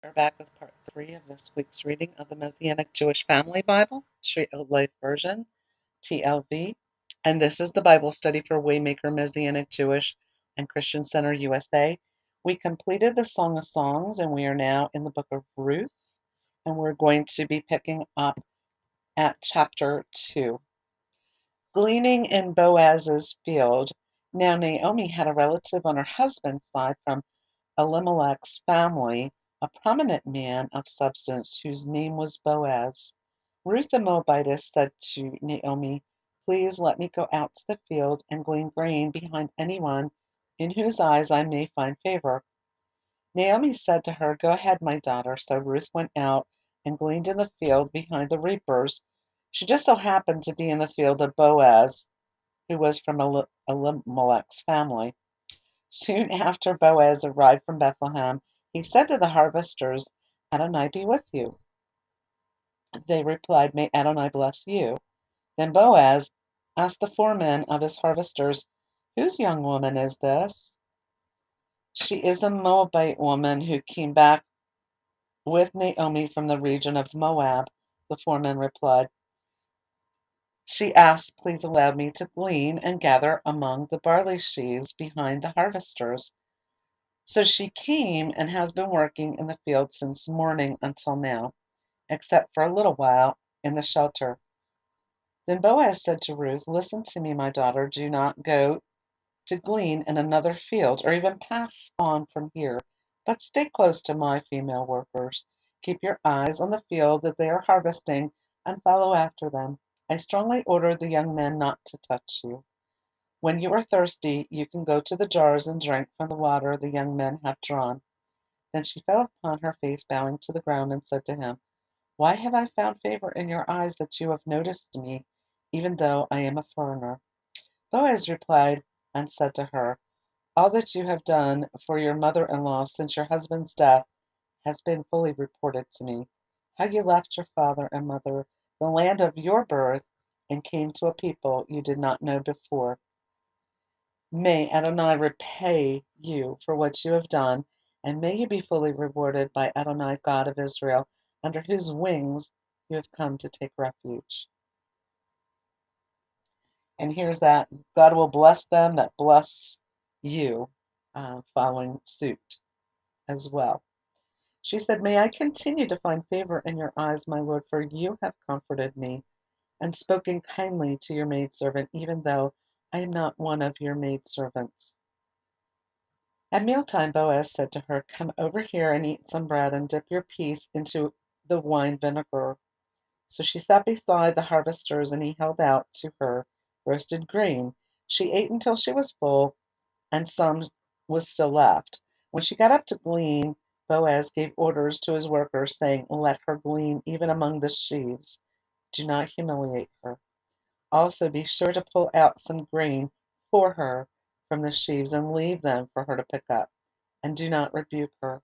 We're back with part 3 of this week's reading of the Messianic Jewish Family Bible, Tree of Life Version, TLV. And this is the Bible study for Waymaker Messianic Jewish and Christian Center USA. We completed the Song of Songs and we are now in the book of Ruth. And we're going to be picking up at chapter 2. Gleaning in Boaz's field. Now Naomi had a relative on her husband's side from Elimelech's family, a prominent man of substance whose name was Boaz. Ruth the Moabitess said to Naomi, "Please let me go out to the field and glean grain behind anyone in whose eyes I may find favor." Naomi said to her, "Go ahead, my daughter." So Ruth went out and gleaned in the field behind the reapers. She just so happened to be in the field of Boaz, who was from Elimelech's family. Soon after Boaz arrived from Bethlehem, he said to the harvesters, "Adonai be with you." They replied, "May Adonai bless you." Then Boaz asked the foreman of his harvesters, "Whose young woman is this?" "She is a Moabite woman who came back with Naomi from the region of Moab," the foreman replied. "She asked, 'Please allow me to glean and gather among the barley sheaves behind the harvesters.' So she came and has been working in the field since morning until now, except for a little while in the shelter." Then Boaz said to Ruth, "Listen to me, my daughter. Do not go to glean in another field or even pass on from here, but stay close to my female workers. Keep your eyes on the field that they are harvesting and follow after them. I strongly order the young men not to touch you. When you are thirsty, you can go to the jars and drink from the water the young men have drawn." Then she fell upon her face, bowing to the ground, and said to him, "Why have I found favor in your eyes that you have noticed me, even though I am a foreigner?" Boaz replied and said to her, "All that you have done for your mother-in-law since your husband's death has been fully reported to me. How you left your father and mother, the land of your birth, and came to a people you did not know before. May Adonai repay you for what you have done, and may you be fully rewarded by Adonai, God of Israel, under whose wings you have come to take refuge." And here's that God will bless them that bless you, following suit as well. She said, "May I continue to find favor in your eyes, my Lord, for you have comforted me and spoken kindly to your maidservant, even though I am not one of your maidservants." At mealtime Boaz said to her, "Come over here and eat some bread and dip your piece into the wine vinegar." So she sat beside the harvesters, and he held out to her roasted grain. She ate until she was full, and some was still left. When she got up to glean, Boaz gave orders to his workers, saying, "Let her glean even among the sheaves. Do not humiliate her. Also be sure to pull out some grain for her from the sheaves and leave them for her to pick up, and do not rebuke her."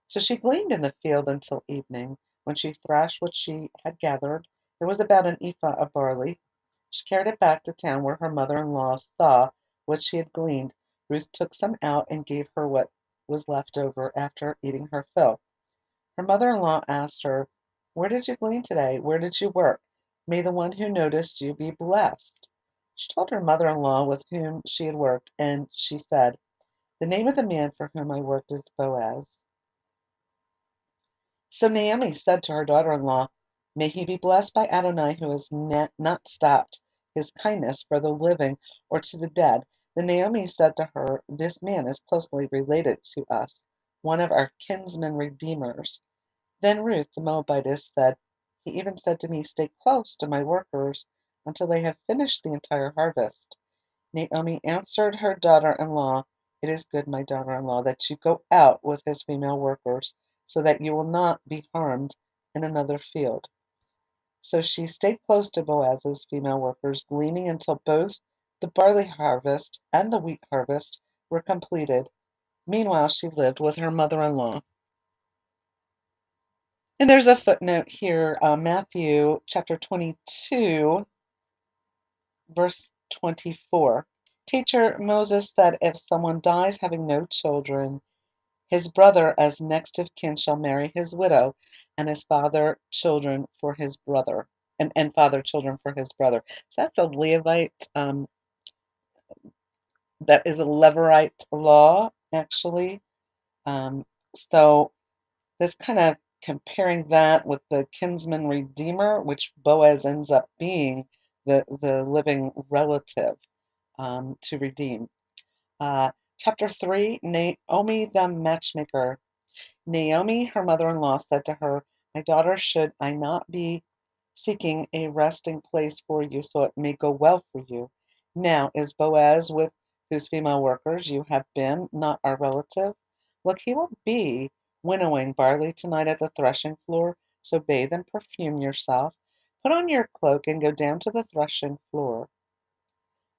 So she gleaned in the field until evening. When she thrashed what she had gathered, there was about an ephah of barley. She carried it back to town where her mother-in-law saw what she had gleaned. Ruth took some out and gave her what was left over after eating her fill. Her mother-in-law asked her, "Where did you glean today? Where did you work? May the one who noticed you be blessed." She told her mother-in-law with whom she had worked, and she said, "The name of the man for whom I worked is Boaz." So Naomi said to her daughter-in-law, "May he be blessed by Adonai, who has not stopped his kindness for the living or to the dead." Then Naomi said to her, "This man is closely related to us, one of our kinsman redeemers." Then Ruth the Moabitess said, "He even said to me, 'Stay close to my workers until they have finished the entire harvest.'" Naomi answered her daughter-in-law, "It is good, my daughter-in-law, that you go out with his female workers, so that you will not be harmed in another field." So she stayed close to Boaz's female workers, gleaning until both the barley harvest and the wheat harvest were completed. Meanwhile, she lived with her mother-in-law. And there's a footnote here, Matthew chapter 22, verse 24. "Teacher, Moses said if someone dies having no children, His brother as next of kin shall marry his widow, and his father children for his brother, and father children for his brother. So that's a Levite, that is a Levirate law, actually. Um, so this kind of comparing that with the kinsman redeemer, which Boaz ends up being the living relative, to redeem. Chapter 3, Naomi the matchmaker. Naomi, her mother-in-law, said to her, "My daughter, should I not be seeking a resting place for you so it may go well for you? Now is Boaz, with whose female workers you have been, not our relative? Look, he will be winnowing barley tonight at the threshing floor, so bathe and perfume yourself. Put on your cloak and go down to the threshing floor.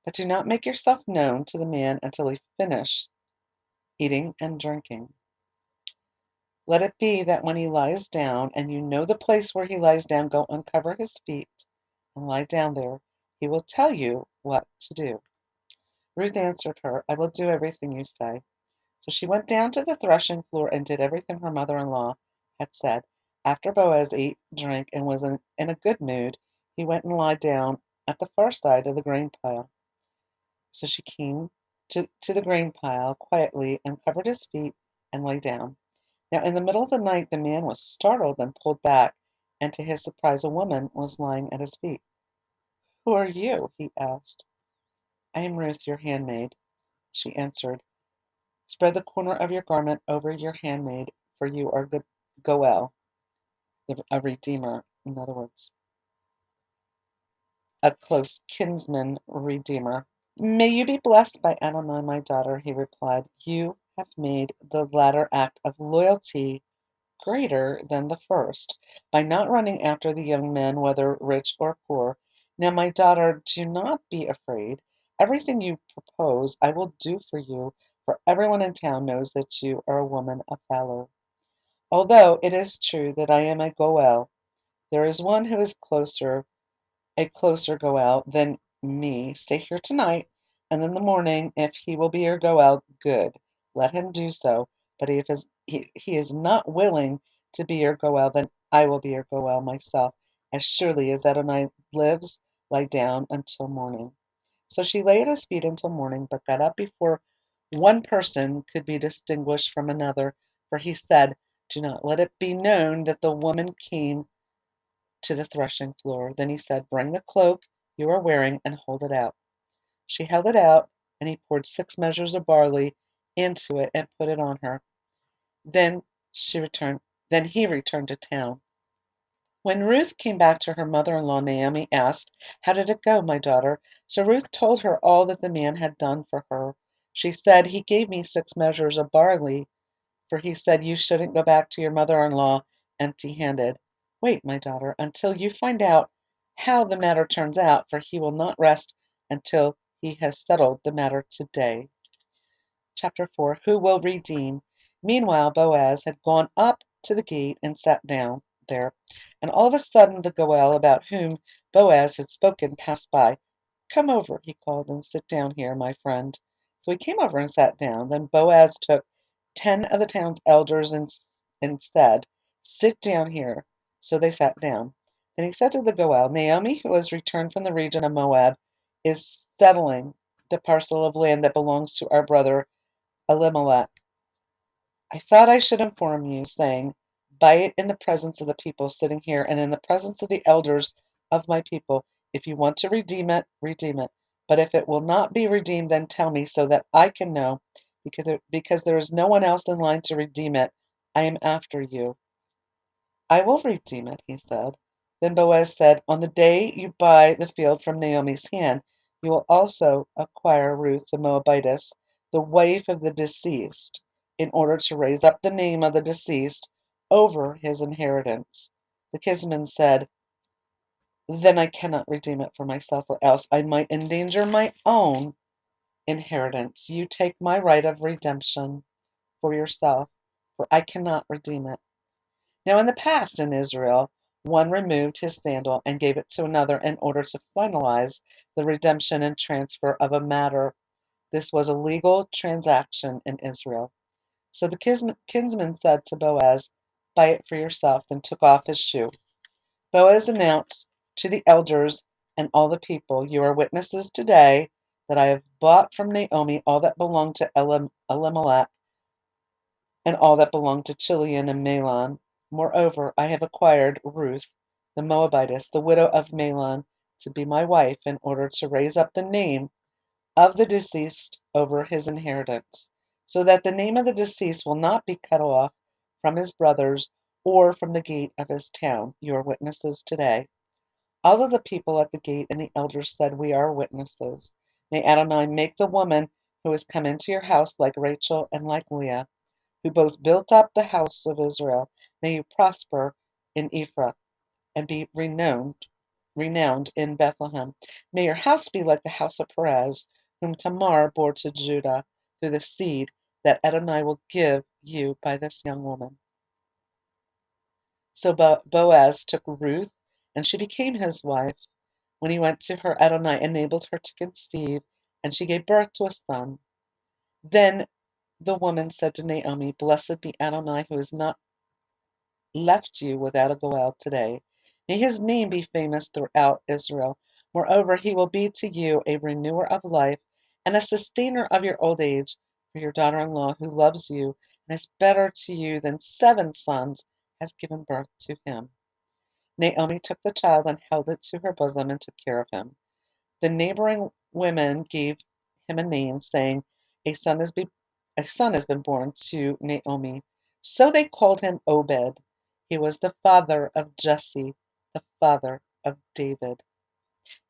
But do not make yourself known to the man until he finish eating and drinking. Let it be that when he lies down, and you know the place where he lies down, go uncover his feet and lie down there. He will tell you what to do." Ruth answered her, "I will do everything you say." So she went down to the threshing floor and did everything her mother-in-law had said. After Boaz ate, drank, and was in a good mood, he went and lay down at the far side of the grain pile. So she came to the grain pile quietly and covered his feet and lay down. Now in the middle of the night the man was startled and pulled back, and to his surprise a woman was lying at his feet. "Who are you?" he asked. "I am Ruth, your handmaid," she answered. "Spread the corner of your garment over your handmaid, for you are Goel, a redeemer," in other words, a close kinsman redeemer. "May you be blessed by Adonai, my daughter," he replied. "You have made the latter act of loyalty greater than the first, by not running after the young men, whether rich or poor. Now, my daughter, do not be afraid. Everything you propose I will do for you, for everyone in town knows that you are a woman of valor. Although it is true that I am a Goel, there is one who is a closer Goel than me. Stay here tonight, and in the morning, if he will be your Goel, good, let him do so. But if he is not willing to be your Goel, then I will be your Goel myself. As surely as Adonai lives, lie down until morning." So she lay at his feet until morning, but got up before one person could be distinguished from another, for he said, "Do not let it be known that the woman came to the threshing floor." Then he said, "Bring the cloak you are wearing and hold it out." She held it out, and he poured 6 measures of barley into it and put it on her. Then she returned. Then he returned to town. When Ruth came back to her mother-in-law, Naomi asked, "How did it go, my daughter?" So Ruth told her all that the man had done for her. She said, "He gave me 6 measures of barley, for he said you shouldn't go back to your mother-in-law empty-handed. Wait, my daughter, until you find out how the matter turns out, for he will not rest until he has settled the matter today." Chapter 4, Who will redeem? Meanwhile Boaz had gone up to the gate and sat down there, and all of a sudden the Goel about whom Boaz had spoken passed by. "Come over," he called, "and sit down here, my friend." So he came over and sat down. Then Boaz took 10 of the town's elders and said, "Sit down here." So they sat down. Then he said to the Goel, "Naomi, who has returned from the region of Moab, is settling the parcel of land that belongs to our brother Elimelech. I thought I should inform you, saying, buy it in the presence of the people sitting here and in the presence of the elders of my people. If you want to redeem it, redeem it. But if it will not be redeemed, then tell me so that I can know, because there is no one else in line to redeem it. I am after you." "I will redeem it," he said. Then Boaz said, "On the day you buy the field from Naomi's hand, you will also acquire Ruth the Moabitess, the wife of the deceased, in order to raise up the name of the deceased over his inheritance." The kinsman said, "Then I cannot redeem it for myself, or else I might endanger my own inheritance. You take my right of redemption for yourself, for I cannot redeem it." Now in the past in Israel, one removed his sandal and gave it to another in order to finalize the redemption and transfer of a matter. This was a legal transaction in Israel. So the kinsman said to Boaz, "Buy it for yourself," and took off his shoe. Boaz announced to the elders and all the people, "You are witnesses today that I have bought from Naomi all that belonged to Elimelech and all that belonged to Chilion and Mahlon. Moreover, I have acquired Ruth, the Moabitess, the widow of Mahlon, to be my wife in order to raise up the name of the deceased over his inheritance, so that the name of the deceased will not be cut off from his brothers or from the gate of his town. You are witnesses today." All of the people at the gate and the elders said, "We are witnesses. May Adonai make the woman who has come into your house like Rachel and like Leah, who both built up the house of Israel. May you prosper in Ephrath and be renowned in Bethlehem. May your house be like the house of Perez, whom Tamar bore to Judah, through the seed that Adonai will give you by this young woman." So Boaz took Ruth, and she became his wife. When he went to her, Adonai enabled her to conceive, and she gave birth to a son. Then the woman said to Naomi, "Blessed be Adonai, who has not left you without a Goel today. May his name be famous throughout Israel. Moreover, he will be to you a renewer of life and a sustainer of your old age, for your daughter-in-law, who loves you and is better to you than 7 sons, has given birth to him." Naomi took the child and held it to her bosom and took care of him. The neighboring women gave him a name, saying, "A son has be, a son has been born to Naomi." So they called him Obed. He was the father of Jesse, the father of David.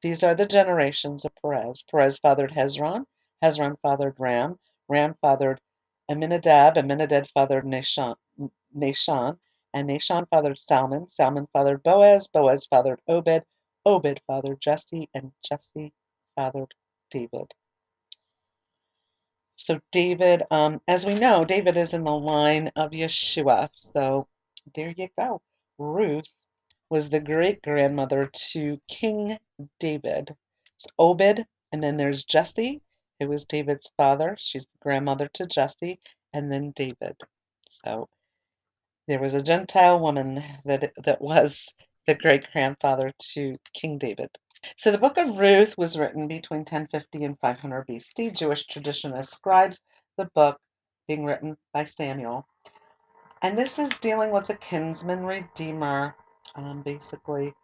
These are the generations of Perez. Perez fathered Hezron. Hezron fathered Ram. Ram fathered Amminadab. Amminadab fathered Nahshon. And Nahshon fathered Salmon. Salmon fathered Boaz. Boaz fathered Obed. Obed fathered Jesse. And Jesse fathered David. So David, as we know, David is in the line of Yeshua. So there you go. Ruth was the great grandmother to King David. It's Obed, and then there's Jesse, who was David's father. She's the grandmother to Jesse, and then David. So there was a Gentile woman that was the great grandfather to King David. So the book of Ruth was written between 1050 and 500 BC. Jewish tradition ascribes the book being written by Samuel. And this is dealing with a kinsman redeemer, basically.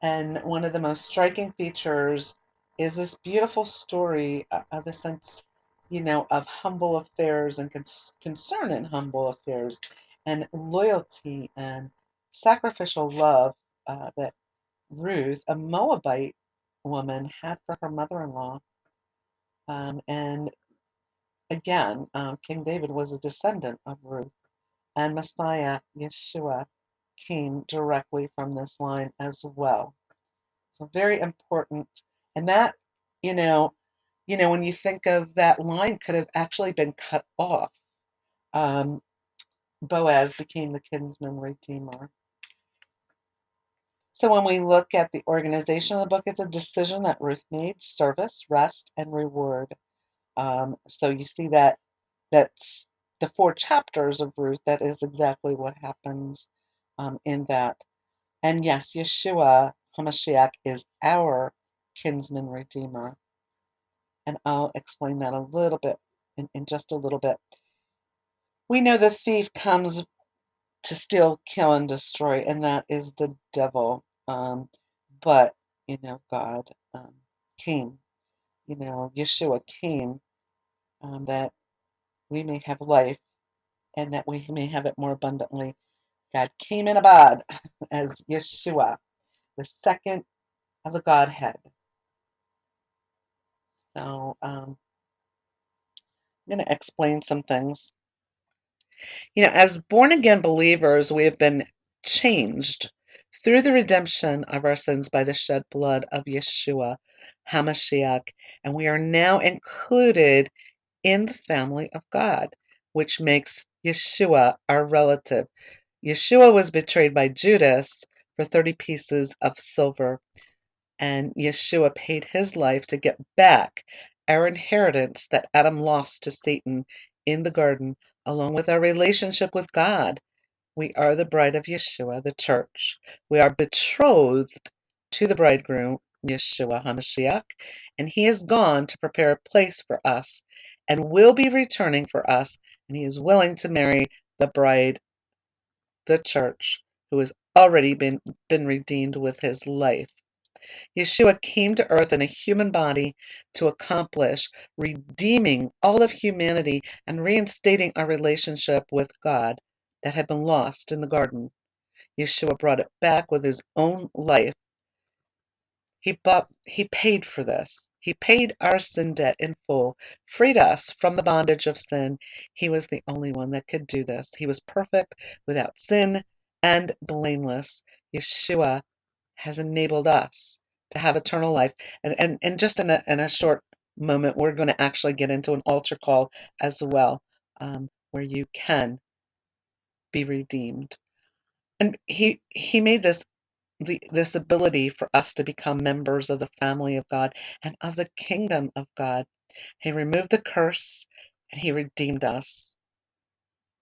And one of the most striking features is this beautiful story of the sense, of humble affairs and concern in humble affairs and loyalty and sacrificial love that Ruth, a Moabite woman, had for her mother-in-law. And again, King David was a descendant of Ruth, and Messiah, Yeshua, came directly from this line as well. So very important. And that, you know, when you think of that line could have actually been cut off. Um, Boaz became the kinsman redeemer. So when we look at the organization of the book, it's a decision that Ruth made: service, rest, and reward. So you see that's the 4 chapters of Ruth. That is exactly what happens in that. And yes, Yeshua HaMashiach is our kinsman redeemer. And I'll explain that a little bit in just a little bit. We know the thief comes to steal, kill, and destroy, and that is the devil. But God came. Yeshua came that we may have life and that we may have it more abundantly. God came in a bod as Yeshua, the second of the Godhead. So I'm going to explain some things. As born-again believers, we have been changed through the redemption of our sins by the shed blood of Yeshua HaMashiach, and we are now included in the family of God, which makes Yeshua our relative. Yeshua was betrayed by Judas for 30 pieces of silver, and Yeshua paid his life to get back our inheritance that Adam lost to Satan in the garden along with our relationship with God. We are the bride of Yeshua, the church. We are betrothed to the bridegroom, Yeshua HaMashiach, and he is gone to prepare a place for us and will be returning for us, and he is willing to marry the bride, the church, who has already been redeemed with his life. Yeshua came to earth in a human body to accomplish redeeming all of humanity and reinstating our relationship with God that had been lost in the garden. Yeshua brought it back with his own life. He paid for this. He paid our sin debt in full, freed us from the bondage of sin. He was the only one that could do this. He was perfect, without sin, and blameless. Yeshua has enabled us to have eternal life. And just in a short moment, we're going to actually get into an altar call as well, where you can be redeemed. And he made this ability for us to become members of the family of God and of the kingdom of God. He removed the curse and he redeemed us.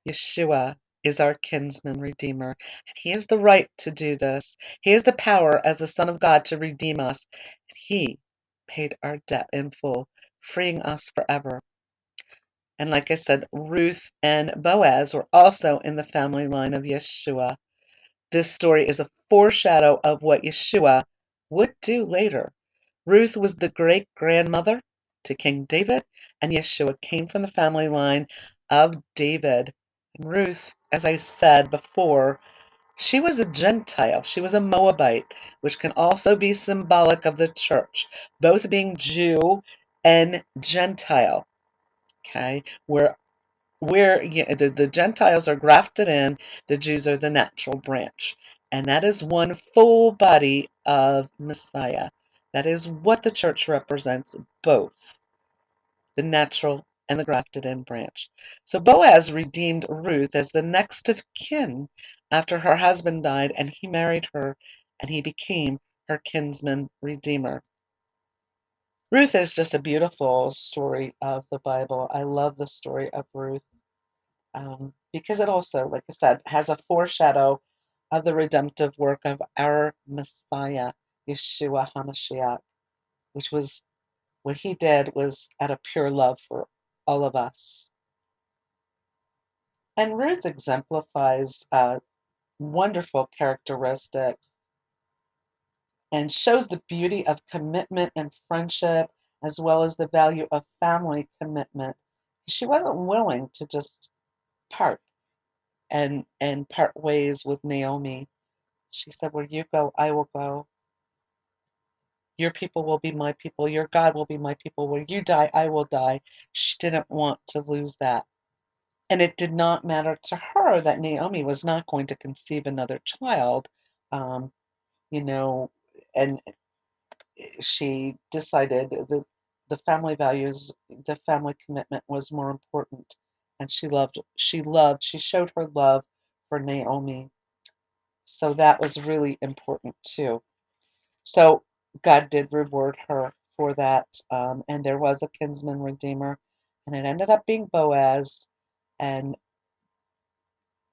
Yeshua is our kinsman redeemer, and he has the right to do this. He has the power as the Son of God to redeem us, and he paid our debt in full, freeing us forever. And like I said, Ruth and Boaz were also in the family line of Yeshua. This story is a foreshadow of what Yeshua would do later. Ruth was the great-grandmother to King David, and Yeshua came from the family line of David. And Ruth, as I said before, she was a Gentile. She was a Moabite, which can also be symbolic of the church, both being Jew and Gentile. Okay, where the Gentiles are grafted in, the Jews are the natural branch. And that is one full body of Messiah. That is what the church represents, both the natural and the grafted in branch. So Boaz redeemed Ruth as the next of kin after her husband died, and he married her, and he became her kinsman redeemer. Ruth is just a beautiful story of the Bible. I love the story of Ruth. Because it also, like I said, has a foreshadow of the redemptive work of our Messiah, Yeshua HaMashiach, which was what he did was out of pure love for all of us. And Ruth exemplifies wonderful characteristics and shows the beauty of commitment and friendship, as well as the value of family commitment. She wasn't willing to just part and part ways with Naomi. She said, where you go, I will go. Your people will be my people. Your God will be my people. Where you die, I will die. She didn't want to lose that. And it did not matter to her that Naomi was not going to conceive another child. Um, you know, and she decided that the family values, the family commitment was more important. And she showed her love for Naomi. So that was really important too. So God did reward her for that, and there was a kinsman redeemer, and it ended up being Boaz, and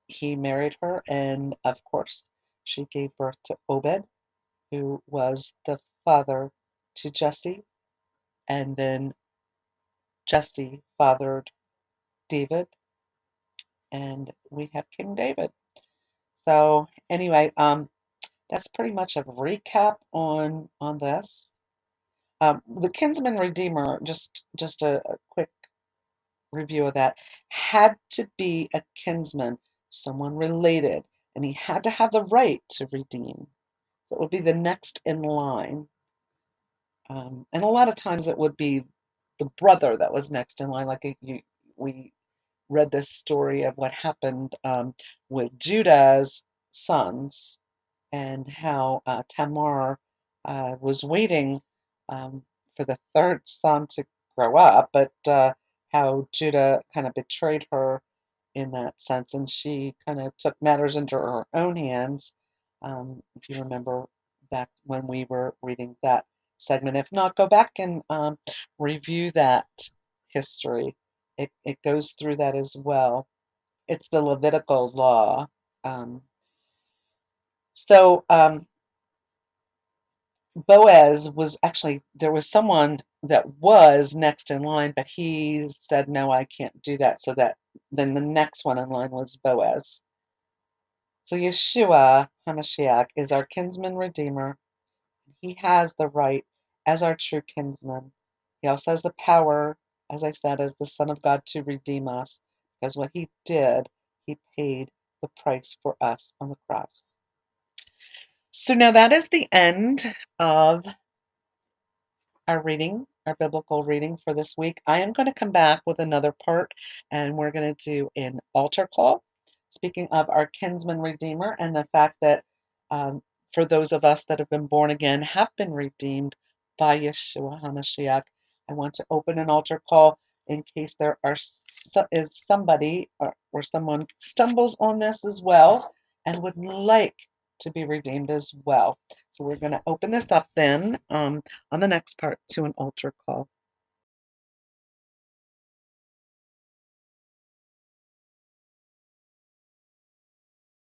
he married her, and of course, she gave birth to Obed, who was the father to Jesse, and then Jesse fathered David, and we have King David. So anyway, that's pretty much a recap on this. The kinsman redeemer, just a quick review of that, had to be a kinsman, someone related, and he had to have the right to redeem. So it would be the next in line. And a lot of times it would be the brother that was next in line. We read this story of what happened with Judah's sons and how Tamar was waiting for the third son to grow up, but how Judah kind of betrayed her in that sense, and she kind of took matters into her own hands. If you remember back when we were reading that segment, if not, go back and review that history. It goes through that as well. It's the Levitical law. Um, so Boaz was actually, there was someone that was next in line, but he said, no, I can't do that. So that then the next one in line was Boaz. So Yeshua HaMashiach is our kinsman redeemer. He has the right as our true kinsman. He also has the power, as I said, as the Son of God to redeem us, because what he did, he paid the price for us on the cross. So now that is the end of our reading, our biblical reading for this week. I am going to come back with another part, and we're going to do an altar call. Speaking of our kinsman redeemer and the fact that for those of us that have been born again, have been redeemed by Yeshua HaMashiach, I want to open an altar call in case there is somebody or someone stumbles on this as well and would like to be redeemed as well. So we're going to open this up then on the next part to an altar call.